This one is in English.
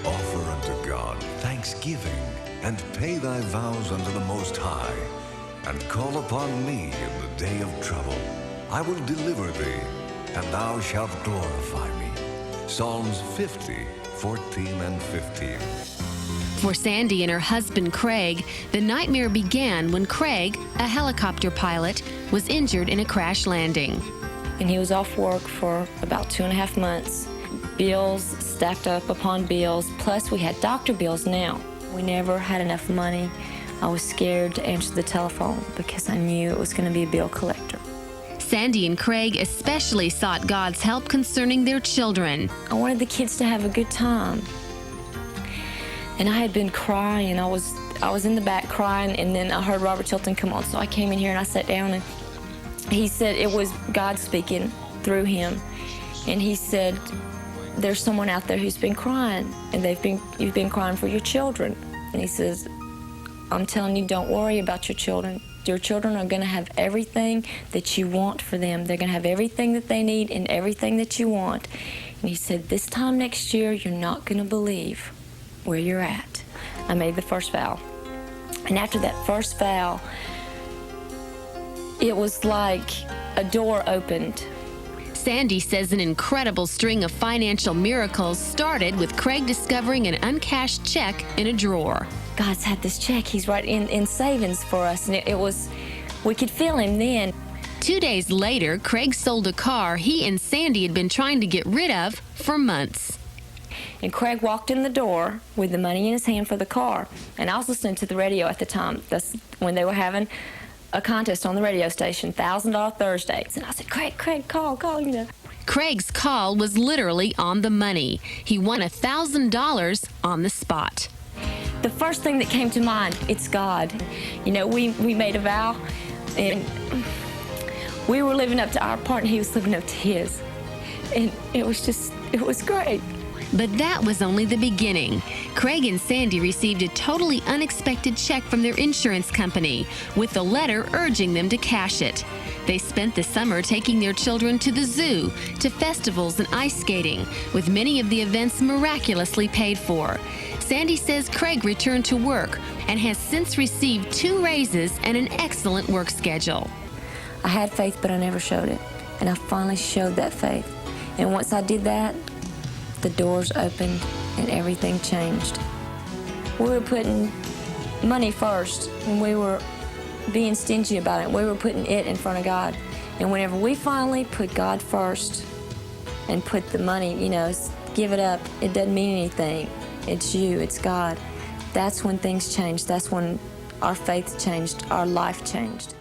Offer unto God thanksgiving, and pay thy vows unto the Most High, and call upon me in the day of trouble. I will deliver thee, and thou shalt glorify me. Psalms 50, 14 and 15. For Sandy and her husband, Craig, the nightmare began when Craig, a helicopter pilot, was injured in a crash landing. And he was off work for about 2.5 months. Bills stacked up upon bills, plus we had doctor bills now. We never had enough money. I was scared to answer the telephone because I knew it was going to be a bill collector. Sandy and Craig especially sought God's help concerning their children. I wanted the kids to have a good time. And I had been crying. I was in the back crying, and then I heard Robert Tilton come on, so I came in here and I sat down, and he said it was God speaking through him. And he said, there's someone out there who's been crying, and you've been crying for your children. And he says, I'm telling you, don't worry about your children. Your children are going to have everything that you want for them. They're going to have everything that they need and everything that you want. And he said, this time next year, you're not going to believe where you're at. I made the first vow. And after that first vow, it was like a door opened. Sandy says an incredible string of financial miracles started with Craig discovering an uncashed check in a drawer. God's had this check. He's right in savings for us. And it was, we could feel him then. 2 days later, Craig sold a car he and Sandy had been trying to get rid of for months. And Craig walked in the door with the money in his hand for the car. And I was listening to the radio at the time. That's when they were having a contest on the radio station, $1,000 Thursdays. And I said, Craig, call, you know. Craig's call was literally on the money. He won $1,000 on the spot. The first thing that came to mind, it's God. You know, we made a vow, and we were living up to our part, and he was living up to his. And it was great. But that was only the beginning. Craig and Sandy received a totally unexpected check from their insurance company with a letter urging them to cash it. They spent the summer taking their children to the zoo, to festivals and ice skating, with many of the events miraculously paid for. Sandy says Craig returned to work and has since received 2 raises and an excellent work schedule. I had faith, but I never showed it. And I finally showed that faith. And once I did that, the doors opened and everything changed. We were putting money first, and we were being stingy about it. We were putting it in front of God. And whenever we finally put God first and put the money, you know, give it up, it doesn't mean anything. It's you, it's God. That's when things changed. That's when our faith changed, our life changed.